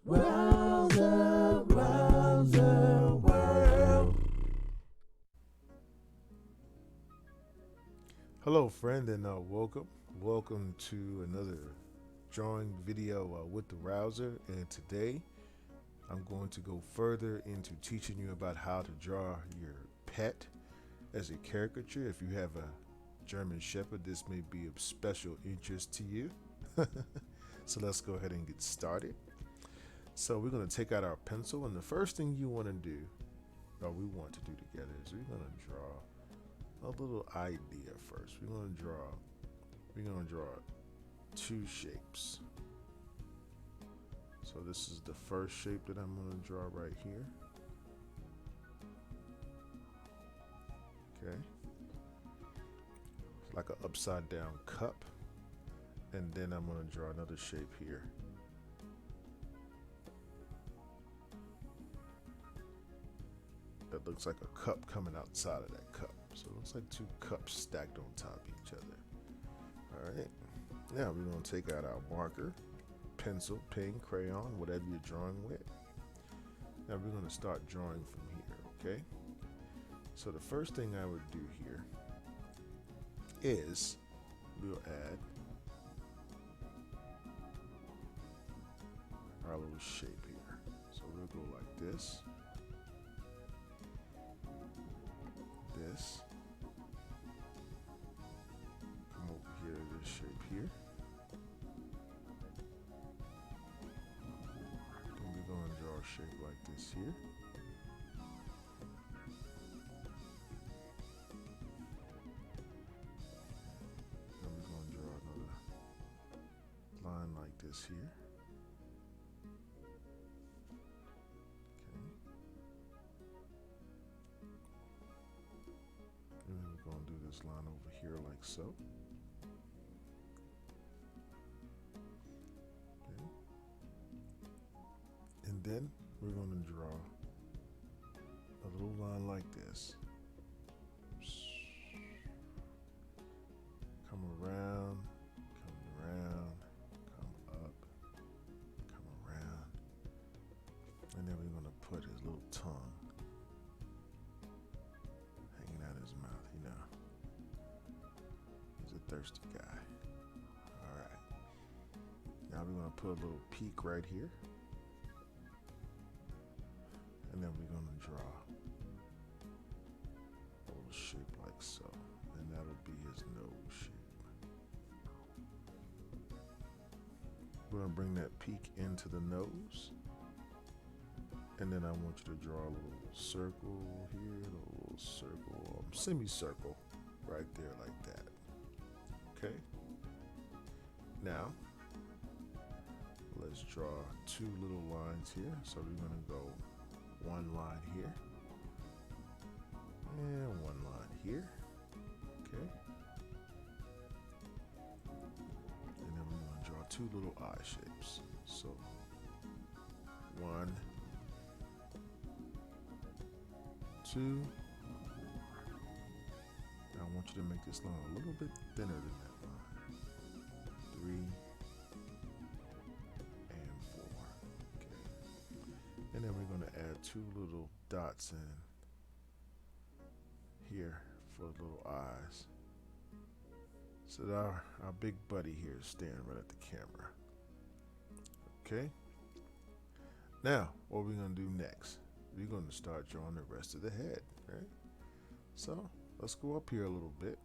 Rowserworld. Hello, friend, and welcome to another drawing video with the Rouser. And today, I'm going to go further into teaching you about how to draw your pet as a caricature. If you have a German Shepherd, this may be of special interest to you. So let's go ahead and get started. So we're going to take out our pencil, and the first thing you want to do, or we want to do together, is we're going to draw a little idea first. We're going to draw two shapes. So this is the first shape that I'm going to draw right here. Okay. It's like an upside down cup. And then I'm going to draw another shape here. That looks like a cup coming outside of that cup. So it looks like two cups stacked on top of each other. All right. Now we're going to take out our marker, pencil, pen, crayon, whatever you're drawing with. Now we're going to start drawing from here, okay? So the first thing I would do here is we'll add our little shape here. So we'll go like this. This. Come over here to this shape here. And we're going to draw a shape like this here. And we're going to draw another line like this here. And then we're going to do this line over here like so. Okay. And then we're going to draw a little line like this. Come around, come up, come around. And then we're going to put his little tongue hanging out his mouth, you know. He's a thirsty guy. All right. Now we're going to put a little peak right here. And then we're going to draw a little shape like so. And that'll be his nose shape. We're going to bring that peak into the nose. And then I want you to draw a little circle here, a little circle, semicircle right there like that. Okay. Now, let's draw two little lines here. So we're going to go one line here and one line here. Okay. And then we're going to draw two little eye shapes. So one, two. Now I want you to make this line a little bit thinner than that line. 3 and 4. Okay. And then we're going to add two little dots in here for little eyes. So that our big buddy here is staring right at the camera. Okay. Now, what we're going to do next? We're going to start drawing the rest of the head, right? So let's go up here a little bit.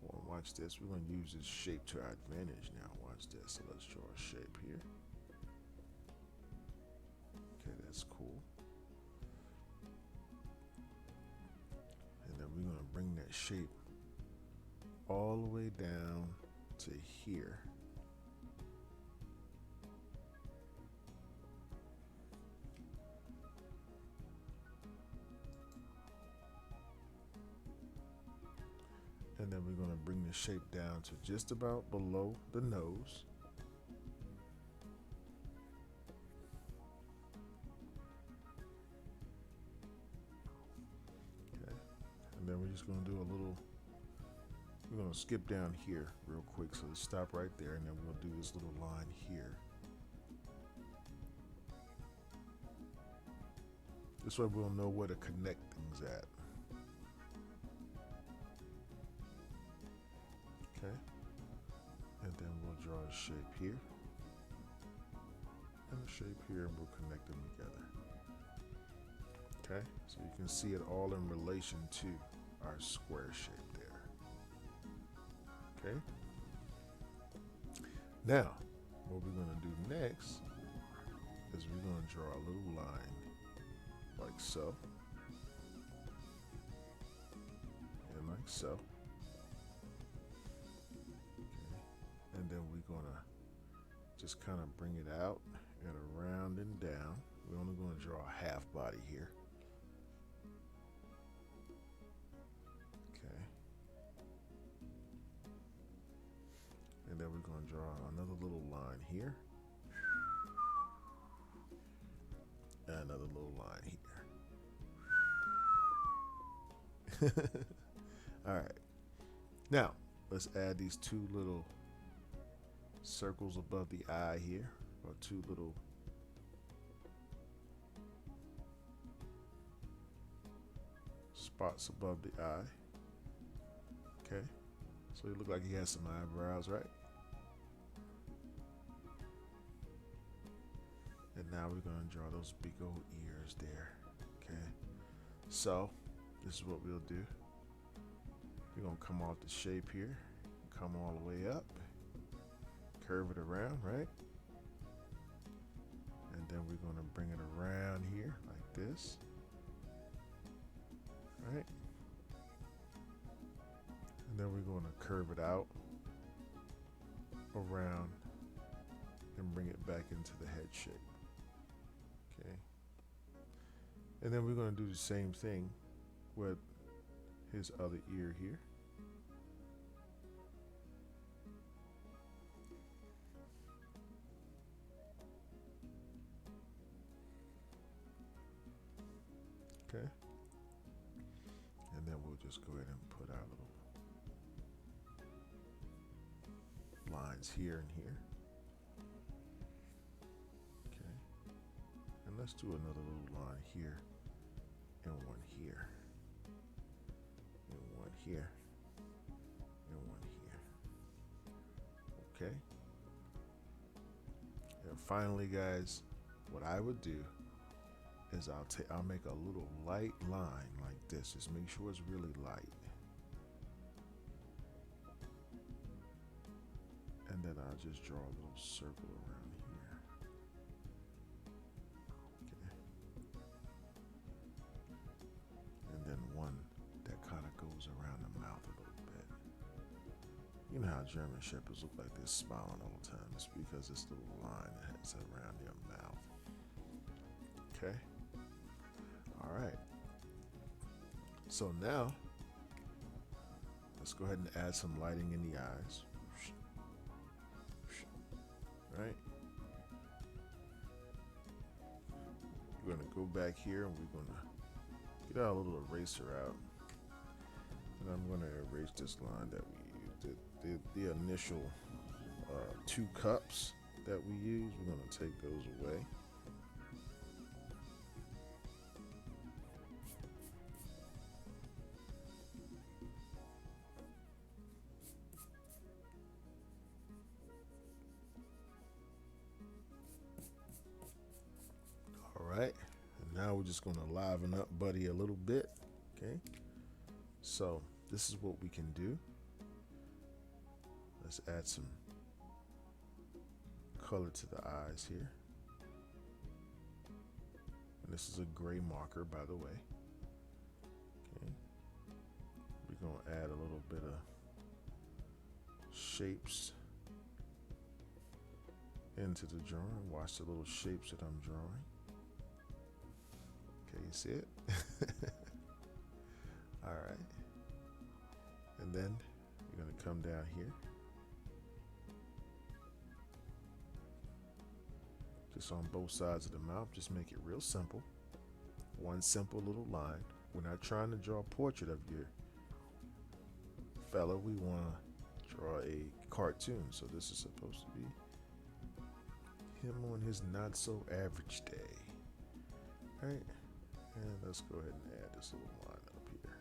Well, watch this. We're going to use this shape to our advantage now. Watch this. So let's draw a shape here. Okay, that's cool. And then we're going to bring that shape all the way down to here. And then we're going to bring the shape down to just about below the nose. Okay. And then we're just going to do a little, we're going to skip down here real quick. So let's stop right there, and then we'll do this little line here. This way we'll know where to connect things at. Okay. And then we'll draw a shape here. And a shape here, and we'll connect them together. Okay, so you can see it all in relation to our square shape there. Okay. Now, what we're going to do next is we're going to draw a little line like so. And like so. Okay. And then we're going to just kind of bring it out and around and down. We're only going to draw a half body here. Okay. And then we're going to draw another little line here. And another little line here. All right. Now, let's add these two little circles above the eye here, or two little spots above the eye. Okay, so it look like he has some eyebrows, right? And now we're going to draw those big old ears there. Okay, so this is what we'll do. We're going to come off the shape here, come all the way up, curve it around, right? And then we're going to bring it around here like this, right? And then we're going to curve it out around and bring it back into the head shape. Okay. And then we're going to do the same thing with his other ear here. Okay. And then we'll just go ahead and put our little lines here and here. Okay. And let's do another little line here and one here. And one here. And one here. Okay. And finally, guys, what I would do is I'll make a little light line like this. Just make sure it's really light. And then I'll just draw a little circle around here. Okay. And then one that kind of goes around the mouth a little bit. You know how German Shepherds look like they're smiling all the time. It's because this little line that's around their mouth. Okay. All right. So now, let's go ahead and add some lighting in the eyes. Right? We're going to go back here and we're going to get our little eraser out. And I'm going to erase this line that we used. The initial 2 cups that we used, we're going to take those away. Right, and now we're just going to liven up Buddy a little bit. Okay, so this is what we can do. Let's add some color to the eyes here. And this is a gray marker, by the way. Okay, we're going to add a little bit of shapes into the drawing. Watch the little shapes that I'm drawing. Okay, you see it? All right. And then you're going to come down here. Just on both sides of the mouth. Just make it real simple. One simple little line. We're not trying to draw a portrait of your fella. We want to draw a cartoon. So this is supposed to be him on his not so average day. All right. And let's go ahead and add this little line up here.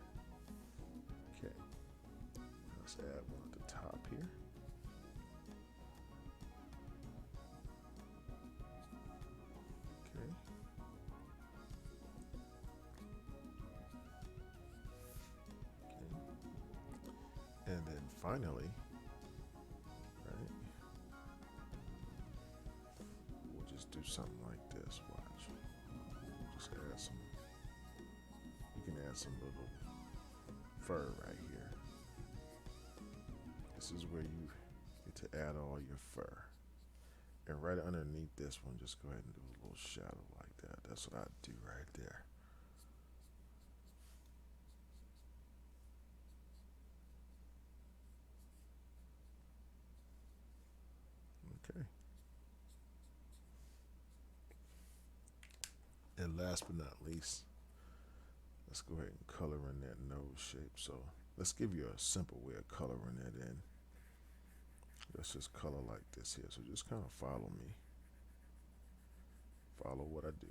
Okay. Let's add one at the top here. Okay. And then finally, right, we'll just do something like this. Watch. Just add some, you can add some little fur right here. This is where you get to add all your fur. And right underneath this one, just go ahead and do a little shadow like that. That's what I do right there. Okay. And last but not least, let's go ahead and color in that nose shape. So let's give you a simple way of coloring it in. Let's just color like this here. So just kind of follow me. Follow what I do.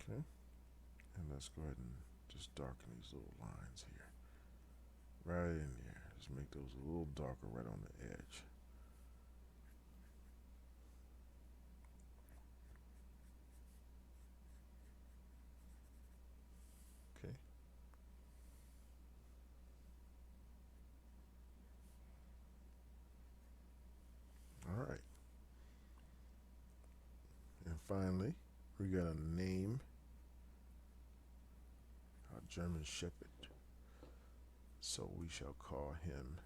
Okay. And let's go ahead and just darken these little lines here. Right in there. Just make those a little darker right on the edge. Okay. All right. And finally, we're going to name our German Shepherd. So we shall call him,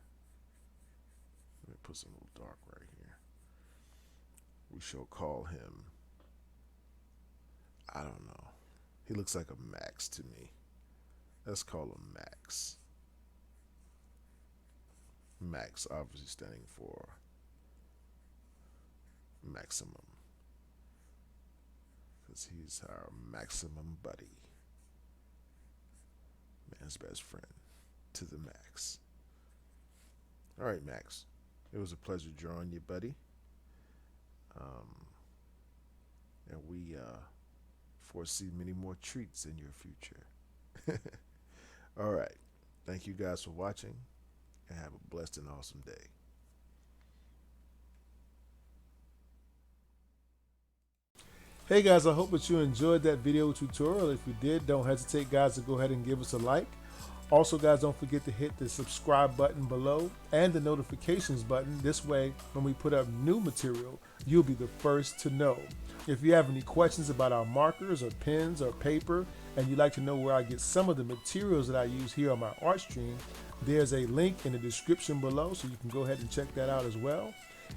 let me put some little dark right here. We shall call him, I don't know. He looks like a Max to me. Let's call him Max. Max obviously standing for maximum, because he's our maximum buddy. Man's best friend to the max. All right, Max. It was a pleasure drawing you, buddy. And we foresee many more treats in your future. All right. Thank you guys for watching, and have a blessed and awesome day. Hey guys, I hope that you enjoyed that video tutorial. If you did, don't hesitate guys to go ahead and give us a like. Also guys, don't forget to hit the subscribe button below and the notifications button. This way, when we put up new material, you'll be the first to know. If you have any questions about our markers or pens or paper, and you'd like to know where I get some of the materials that I use here on my art stream, there's a link in the description below, so you can go ahead and check that out as well.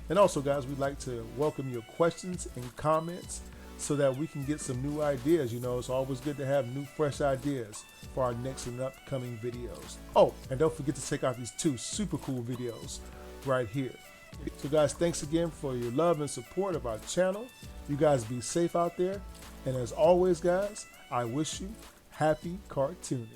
And also guys, we'd like to welcome your questions and comments so that we can get some new ideas. You know, it's always good to have new, fresh ideas for our next and upcoming videos. Oh, and don't forget to check out these two super cool videos right here. So guys, thanks again for your love and support of our channel. You guys be safe out there. And as always, guys, I wish you happy cartooning.